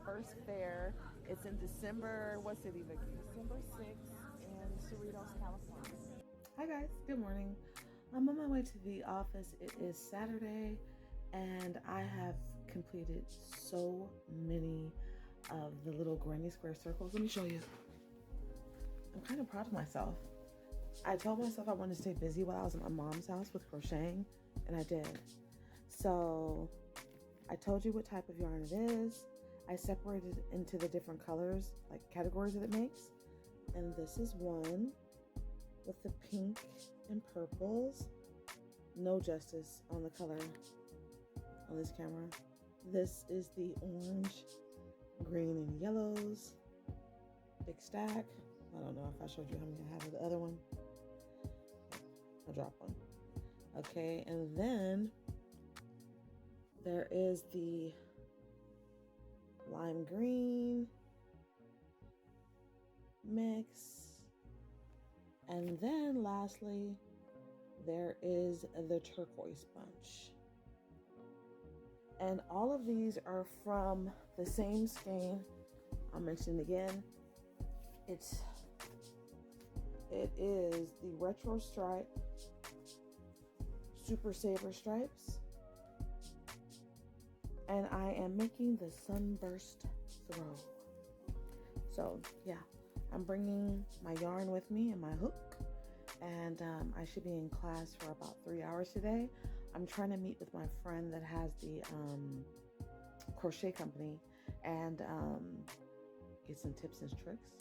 first fair. It's in December. What city, Vicky? December 6th in Cerritos, California. Hi guys, good morning. I'm on my way to the office. It is Saturday and I have completed so many of the little Granny Square circles. Let me show you. I'm kind of proud of myself. I told myself I wanted to stay busy while I was at my mom's house with crocheting, and I did. So I told you what type of yarn it is. I separated it into the different colors, like categories that it makes. And this is one with the pink and purples. No justice on the color on this camera. This is the orange, green, and yellows. Big stack. I don't know if I showed you how many I have of the other one. I'll drop one. Okay, and then there is the lime green mix. And then lastly, there is the turquoise bunch. And all of these are from the same skein. I'll mention it again. It is the retro stripe super saver stripes, and I am making the sunburst throw. So yeah, I'm bringing my yarn with me and my hook, and I should be in class for about 3 hours today. I'm trying to meet with my friend that has the crochet company and get some tips and tricks.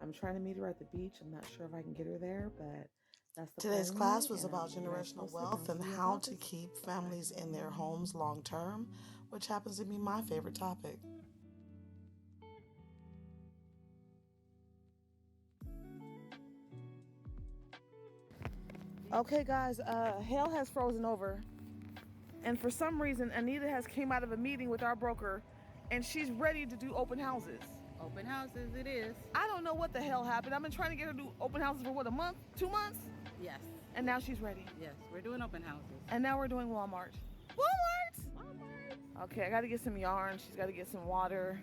I'm trying to meet her at the beach. I'm not sure if I can get her there, but that's the Today's plan class tonight, was and about you guys generational posted, and wealth I'll and see you at the how to office. keep families in their homes long term, which happens to be my favorite topic. Okay guys, hell has frozen over, and for some reason Anita has came out of a meeting with our broker and she's ready to do open houses. Open houses it is. I don't know what the hell happened. I've been trying to get her to do open houses for what, a month, 2 months, Yes. and now she's ready. Yes, we're doing open houses. And now we're doing Walmart. Okay, I gotta get some yarn, she's gotta get some water,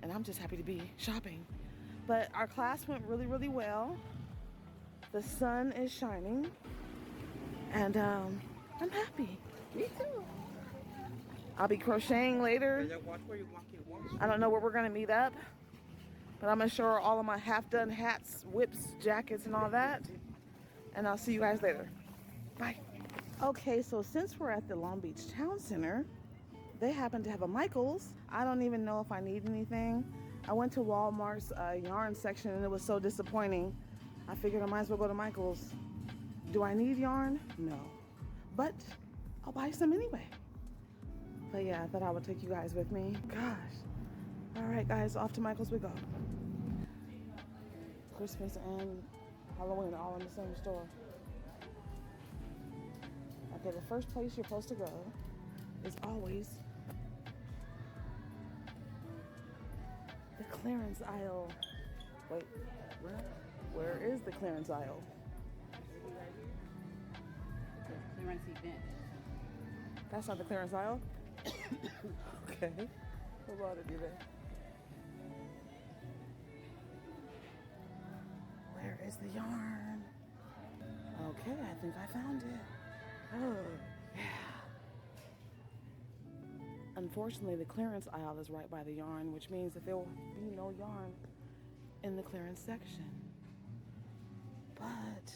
and I'm just happy to be shopping. But our class went really, really well. The sun is shining, and I'm happy. Me too. I'll be crocheting later. I don't know where we're gonna meet up, but I'm gonna show her all of my half-done hats, whips, jackets, and all that. And I'll see you guys later. Bye. Okay, so since we're at the Long Beach Town Center, they happen to have a Michael's. I don't even know if I need anything. I went to Walmart's yarn section and it was so disappointing. I figured I might as well go to Michael's. Do I need yarn? No. But I'll buy some anyway. But yeah, I thought I would take you guys with me. Gosh. All right, guys, off to Michael's we go. Christmas and Halloween are all in the same store. Okay, the first place you're supposed to go is always the clearance aisle. Wait, where is the clearance aisle? The clearance event. That's not the clearance aisle? Okay. What about it, there? Where is the yarn? Okay, I think I found it. Oh, yeah. Unfortunately, the clearance aisle is right by the yarn, which means that there will be no yarn in the clearance section. But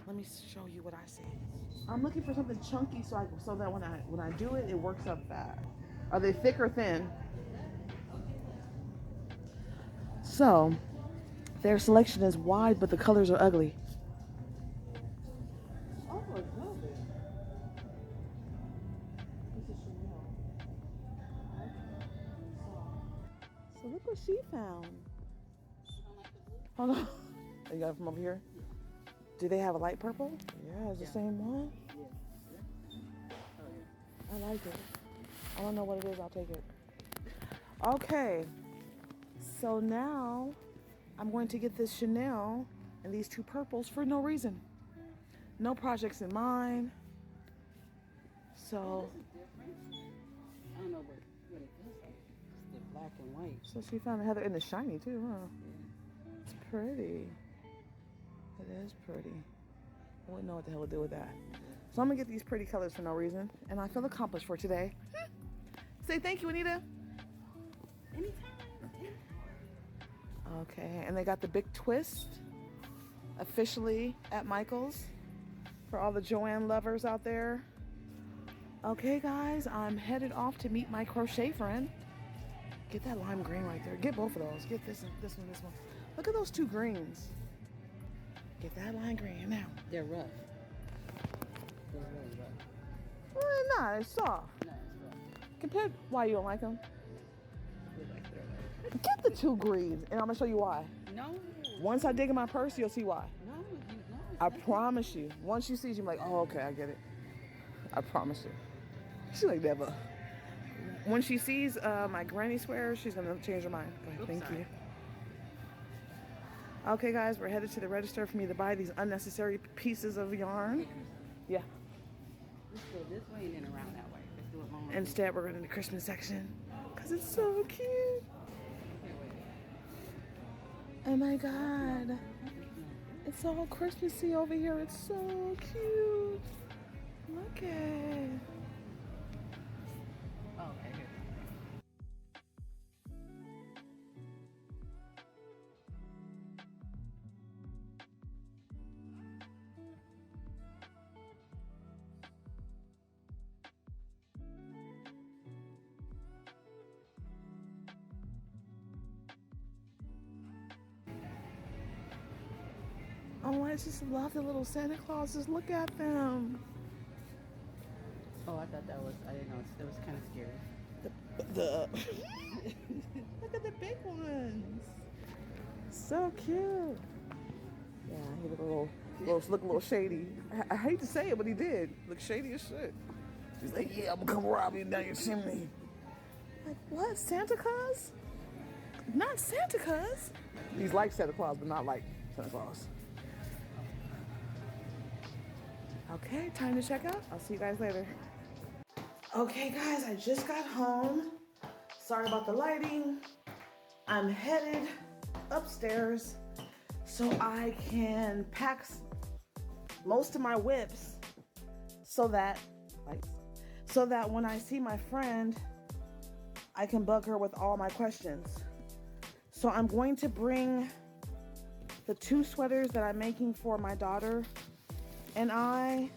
let me show you what I see. I'm looking for something chunky so that when I do it, it works up fast. Are they thick or thin? So their selection is wide, but the colors are ugly. Oh, I love it. This is Chanel. So look what she found. Hold on. Oh, you got it from over here? Do they have a light purple? Yeah, it's the same one. I like it. I don't know what it is. I'll take it. Okay. So now I'm going to get this Chanel and these two purples for no reason. No projects in mind. So I don't know what it feels like. It's different. black and white. So she found a heather in the shiny too, huh? Yeah. It's pretty. It is pretty. I wouldn't know what the hell to do with that. So I'm gonna get these pretty colors for no reason, and I feel accomplished for today. Say thank you, Anita. Anytime. Okay, and they got the big twist officially at Michael's for all the Joanne lovers out there. Okay, guys, I'm headed off to meet my crochet friend. Get that lime green right there. Get both of those. Get this one, this one, this one. Look at those two greens. Get that lime green now. They're rough. They're really rough. Well, they're not. It's soft. No, it's rough. Compared, why you don't like them? They're like they're like. Get the two greens, and I'm gonna show you why. No. Once I dig in my purse, you'll see why. No, I promise you. Once you see it, you're like, oh, okay, I get it. I promise you. She's like, never. When she sees my granny square, she's gonna change her mind. Okay, thank you. Okay, guys, we're headed to the register for me to buy these unnecessary pieces of yarn. Yeah. Let's go this way and then around that way. Let's do it long. Instead, we're going to the Christmas section because it's so cute. Oh my God. It's all Christmassy over here. It's so cute. Look at it. Oh, okay, here. Oh, I just love the little Santa Clauses. Look at them. Oh, I thought that was, I didn't know, it was kind of scary. The look at the big ones. So cute. Yeah, he look a little shady. I hate to say it, but he did. Look shady as shit. He's like, yeah, I'm gonna come rob you down your chimney. Like, what? Santa Claus? Not Santa Claus. He's like Santa Claus, but not like Santa Claus. Okay, time to check out. I'll see you guys later. Okay, guys, I just got home. Sorry about the lighting. I'm headed upstairs so I can pack most of my whips so that when I see my friend, I can bug her with all my questions. So I'm going to bring the 2 sweaters that I'm making for my daughter and I.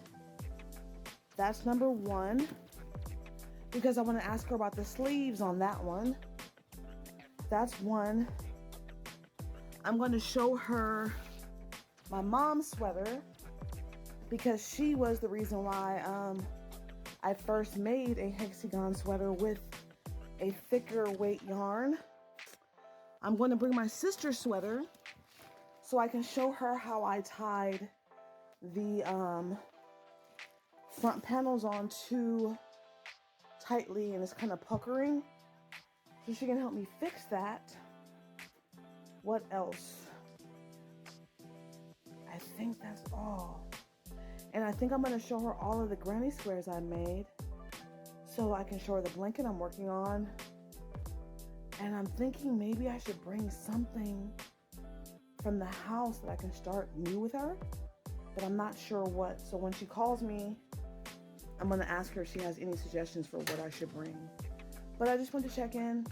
That's number 1. Because I want to ask her about the sleeves on that one. That's 1. I'm going to show her my mom's sweater because she was the reason why I first made a hexagon sweater with a thicker weight yarn. I'm going to bring my sister's sweater so I can show her how I tied the front panels on too tightly and it's kind of puckering, so she can help me fix that. What else? I think that's all. And I think I'm going to show her all of the granny squares I made so I can show her the blanket I'm working on. And I'm thinking maybe I should bring something from the house that I can start new with her, but I'm not sure what. So when she calls me, I'm going to ask her if she has any suggestions for what I should bring. But I just want to check in.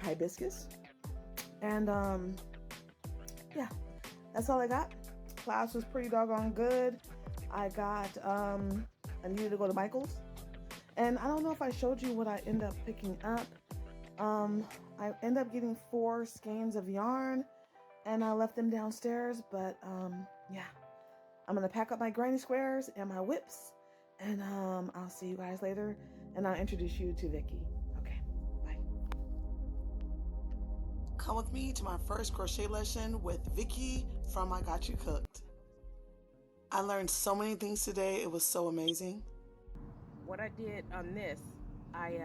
Hibiscus. And yeah, that's all I got. Class was pretty doggone good. I needed to go to Michael's. And I don't know if I showed you what I end up picking up. I end up getting 4 skeins of yarn and I left them downstairs, but yeah. I'm gonna pack up my granny squares and my whips, and I'll see you guys later, and I'll introduce you to Vicky. Okay, bye. Come with me to my first crochet lesson with Vicky from I Got You Cooked. I learned so many things today. It was so amazing. What I did on this, I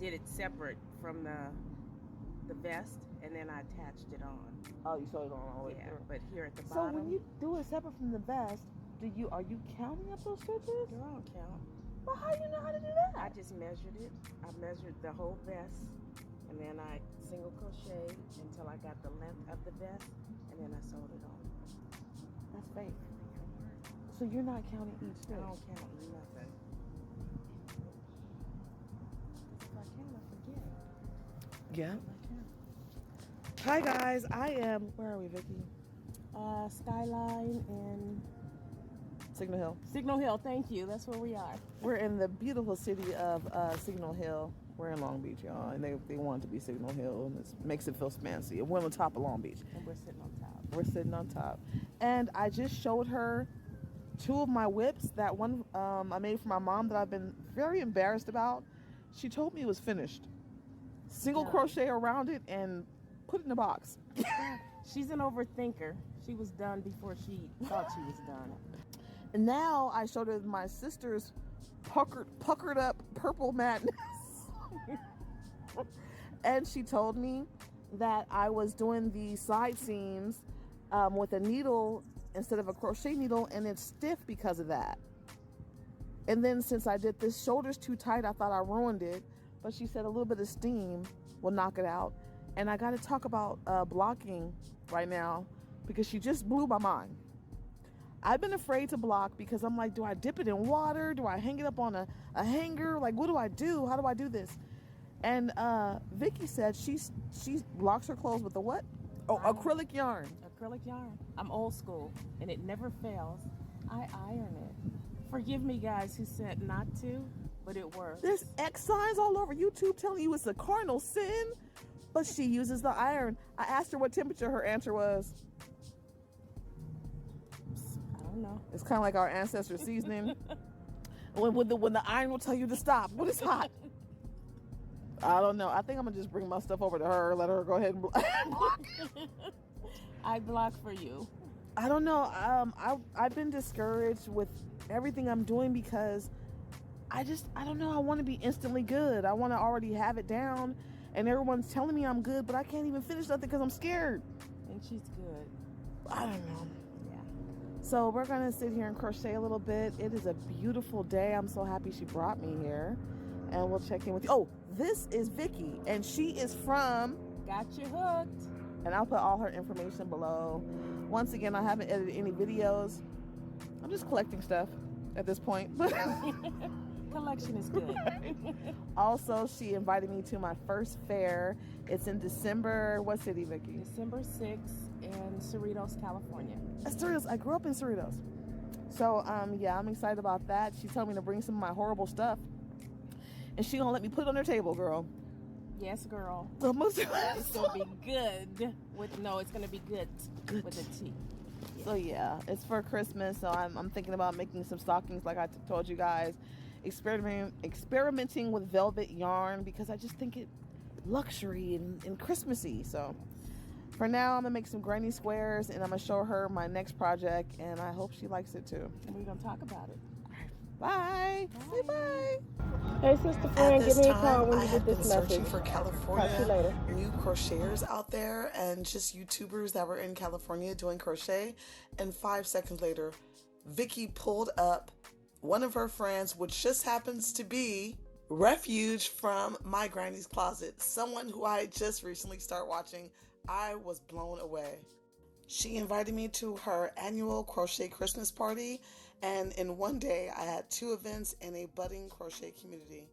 did it separate from the vest, and then I attached it on. Oh, you sewed it on all the way Yeah, through. but here at the So bottom. when you do it separate from the vest, are you counting up those stitches? They're all count. Well, how do you know how to do I that? just measured it. I measured the whole vest, and then I single crochet until I got the length of the vest, and then I sewed it on. That's fake. So you're not counting each I stitch? don't count nothing. If I count, I forget. Yeah. Hi guys, I am. Where are we, Vicky? Skyline and Signal Hill. Signal Hill. Thank you. That's where we are. We're in the beautiful city of Signal Hill. We're in Long Beach, y'all, and they want it to be Signal Hill, and it makes it feel fancy. We're on the top of Long Beach. And we're sitting on top. We're sitting on top, and I just showed her 2 of my whips. That one I made for my mom that I've been very embarrassed about. She told me it was finished. Single crochet around it and put it in a box. She's an overthinker. She was done before she thought she was done. And now I showed her my sister's puckered up purple madness. And she told me that I was doing the side seams with a needle instead of a crochet needle, and it's stiff because of that. And then since I did this shoulder's too tight, I thought I ruined it, but she said a little bit of steam will knock it out. And I got to talk about blocking right now because she just blew my mind. I've been afraid to block because I'm like, do I dip it in water? Do I hang it up on a hanger? Like, what do I do? How do I do this? And Vicky said she blocks her clothes with a what? Oh, acrylic yarn. Acrylic yarn. I'm old school, and it never fails. I iron it. Forgive me, guys, who said not to, but it works. There's X signs all over YouTube telling you it's a cardinal sin, but she uses the iron. I asked her what temperature. Her answer was, I don't know. it's kind of like our ancestor seasoning. when the iron will tell you to stop. When it's hot. I don't know. I think I'm gonna just bring my stuff over to her. Let her go ahead and block. I block for you. I don't know. I've been discouraged with everything I'm doing because I don't know. I want to be instantly good. I want to already have it down, and everyone's telling me I'm good, but I can't even finish nothing because I'm scared. And she's good. I don't know. Yeah. So we're gonna sit here and crochet a little bit. It is a beautiful day. I'm so happy she brought me here, and we'll check in with you. Oh, this is Vicky, and she is from Got You Hooked. And I'll put all her information below. Once again, I haven't edited any videos. I'm just collecting stuff at this point. Collection is good. Also, she invited me to my first fair. It's in December. What city, Vicky? December 6th in Cerritos, California. Cerritos. I grew up in Cerritos. So, yeah, I'm excited about that. She told me to bring some of my horrible stuff. And she gonna let me put it on her table, girl. Yes, girl. So It's gonna be good it's gonna be good with a T. So yeah, it's for Christmas. So I'm thinking about making some stockings, like I told you guys. Experimenting with velvet yarn because I just think it luxury and Christmassy. So for now, I'm gonna make some granny squares and I'm gonna show her my next project, and I hope she likes it too. And we're gonna talk about it. Bye. Say bye. Hey, sister friend, give me a call when you get this searching message. for Talk to you California later. new crocheters out there and just YouTubers that were in California doing crochet. And 5 seconds later, Vicky pulled up one of her friends, which just happens to be Reffuge from My Granny's Closet, someone who I just recently started watching. I was blown away. She invited me to her annual crochet Christmas party, and in one day I had 2 events in a budding crochet community.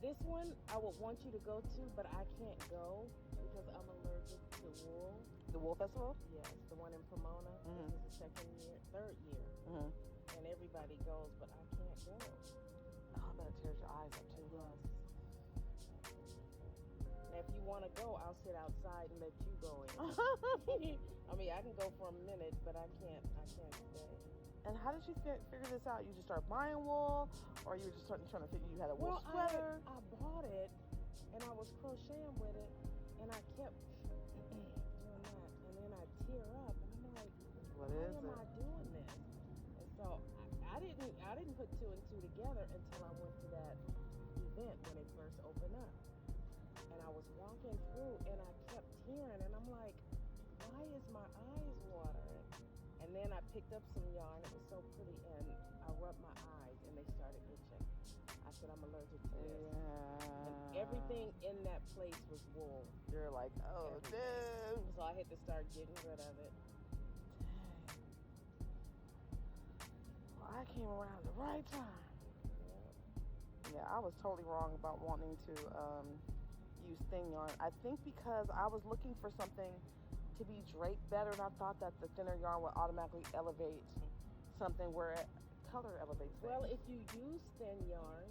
This one I would want you to go to, but I can't go because I'm allergic to wool. The Wool Festival? Yes, the one in Pomona. Mhm. This is the third year, and everybody goes, but I can't go. Oh, I bet it tears your eyes up too. Yes. Now, if you want to go, I'll sit outside and let you go in. I mean, I can go for a minute, but I can't stay. And how did you figure this out? You just started buying wool, or you were just trying to figure you had a wool sweater? I bought it, and I was crocheting with it, and I kept doing that, and then I tear up, and I'm like, What why is am it? I doing this? And so I didn't put 2 and 2 together until I went to that event when it first opened up. And I was walking through and I kept tearing, and I'm like, why is my eyes watering? And then I picked up some yarn. It was so pretty, and I rubbed my eyes, and they started itching. I said, I'm allergic to this. Yeah. And everything in that place was wool. You're like, oh, dude. So I had to start getting rid of it. Well, I came around the right time. Yeah, I was totally wrong about wanting to use thin yarn. I think because I was looking for something to be draped better, and I thought that the thinner yarn would automatically elevate something where color elevates things. Well, if you use thin yarn,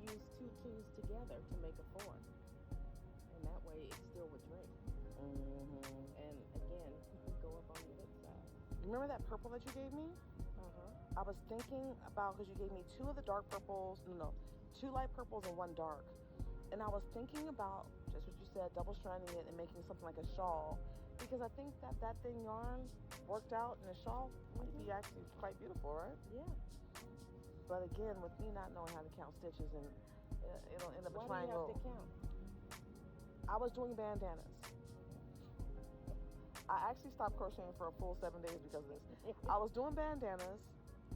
use 2 twos together to make a 4. And that way it still would drape. Mm-hmm. And again, you could go up on the hip side. Remember that purple that you gave me? I was thinking about, because you gave me 2 of the dark purples, 2 light purples and 1 dark. And I was thinking about, just what you said, double stranding it and making something like a shawl. Because I think that thin yarn worked out in a shawl might be actually quite beautiful, right? Yeah. But again, with me not knowing how to count stitches, and it'll end up a triangle. Why do you have to count? I was doing bandanas. I actually stopped crocheting for a full 7 days because of this. I was doing bandanas,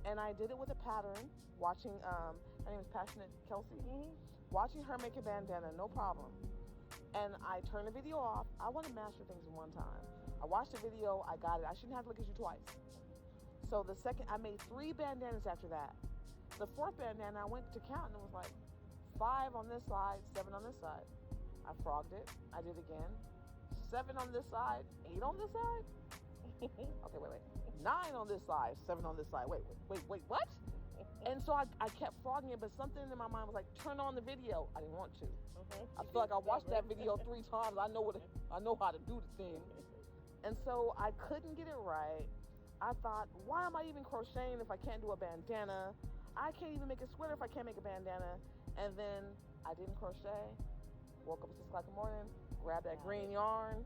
and I did it with a pattern, watching, her name is Passionate Kelsey, watching her make a bandana, no problem. And I turned the video off. I want to master things in one time. I watched the video, I got it. I shouldn't have to look at you twice. So the second, I made 3 bandanas after that. The 4th bandana, I went to count, and it was like 5 on this side, 7 on this side. I frogged it. I did again. 7 on this side, 8 on this side. Okay, wait. 9 on this side, 7 on this side. Wait, what? And so I kept frogging it, but something in my mind was like, turn on the video. I didn't want to. I feel like I watched that video 3 times. I know how to do the thing. And so I couldn't get it right. I thought, why am I even crocheting if I can't do a bandana? I can't even make a sweater if I can't make a bandana. And then I didn't crochet. Woke up at 6 o'clock in the morning, grabbed that green yarn,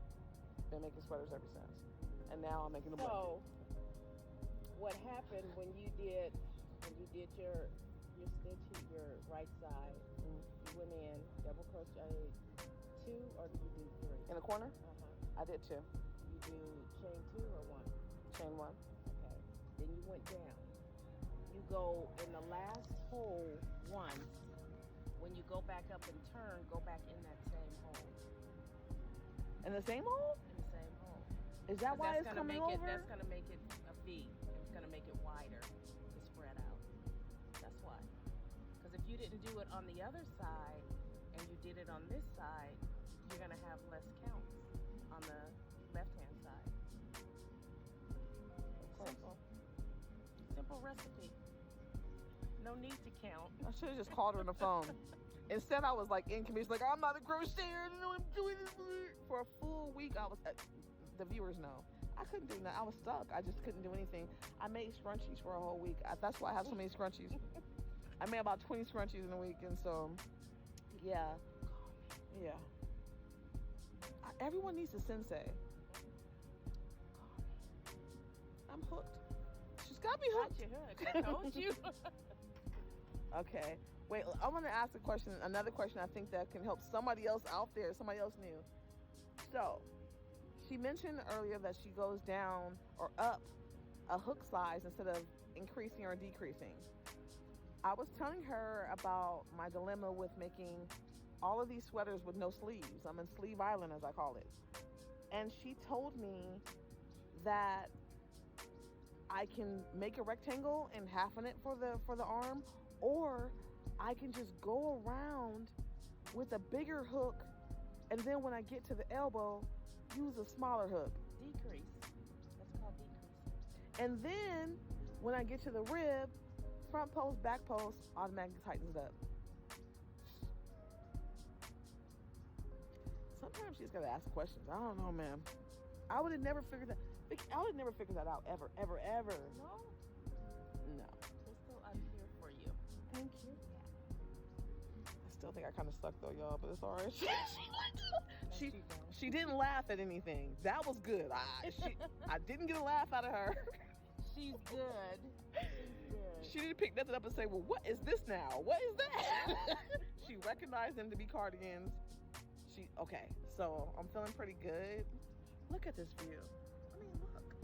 been making sweaters ever since. And now I'm making a blanket. So what happened when you did your stitch, your right side, you went in, double crocheted 2, or did you do 3? In the corner? I did 2. You do chain 2 or 1? Chain 1. Okay. Then you went down. You go in the last hole once. When you go back up and turn, go back in that same hole. In the same hole? In the same hole. Is that why it's coming over? That's going to make it a V. It's going to make it wider to spread out. That's why. Because if you didn't do it on the other side and you did it on this side, you're going to have less counts on the left-hand side. Simple. Simple recipe. No need to count. I should have just called her on the phone. Instead, I was like in commission, like, I'm not a crocheter, and I'm doing this for a full week. I was, the viewers know, I couldn't do nothing. I was stuck. I just couldn't do anything. I made scrunchies for a whole week. That's why I have so many scrunchies. I made about 20 scrunchies in a week, and so, yeah. Everyone needs a sensei. I'm hooked. She's got me hooked. Got you hooked. I told you. Okay. Wait, I want to ask another question I think that can help somebody else out there, somebody else new. So, she mentioned earlier that she goes down or up a hook size instead of increasing or decreasing. I was telling her about my dilemma with making all of these sweaters with no sleeves. I'm in Sleeve Island, as I call it. And she told me that I can make a rectangle and halfen it for the arm, or I can just go around with a bigger hook, and then when I get to the elbow, use a smaller hook. Decrease. That's called decrease. And then when I get to the rib, front post, back post, automatically tightens it up. Sometimes you just gotta ask questions. I don't know, man. I would have never figured that. I would have never figured that out ever. No. No. Crystal, I'm here for you. Thank you. I still think I kind of suck though, y'all, but it's all right. She didn't laugh at anything. That was good. I didn't get a laugh out of her. She's good. She's good. She didn't pick nothing up and say, well, what is this now? What is that? She recognized them to be cardigans. Okay, so I'm feeling pretty good. Look at this view. I mean, look.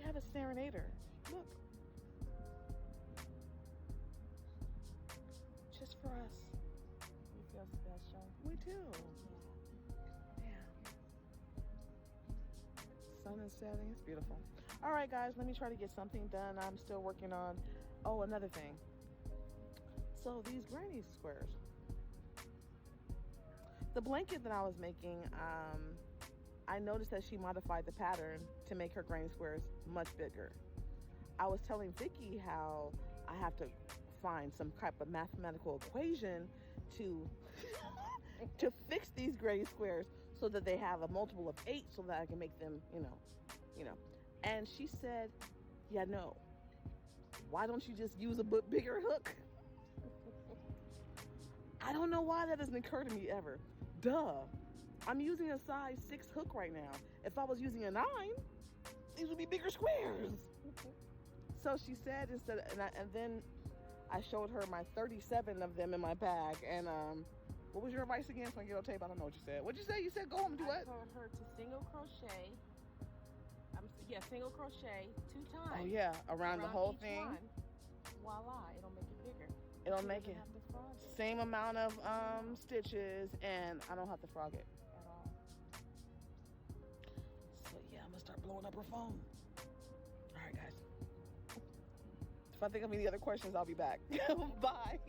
We have a serenader. Look. Just for us. We feel special. We do. Yeah. Sun is setting. It's beautiful. All right, guys, let me try to get something done. I'm still working on, oh, another thing. So these granny squares. The blanket that I was making, I noticed that she modified the pattern to make her granny squares much bigger. I was telling Vicky how I have to find some type of mathematical equation to to fix these granny squares so that they have a multiple of 8 so that I can make them, you know. And she said, yeah, no. Why don't you just use a bigger hook? I don't know why that doesn't occur to me ever. Duh. I'm using a size 6 hook right now. If I was using a 9, these would be bigger squares. So she said instead, and then I showed her my 37 of them in my bag. And what was your advice again? So I get on tape. I don't know what you said. What'd you say? You said go home and do what? I told her to single crochet. Single crochet 2 times. Oh yeah, around the whole each thing. one. Voila, it'll make it bigger. It'll She make doesn't it have to frog it same amount of stitches, and I don't have to frog it. at all. So yeah, I'm gonna start blowing up her phone. All right, guys. If I think of any other questions, I'll be back. Bye.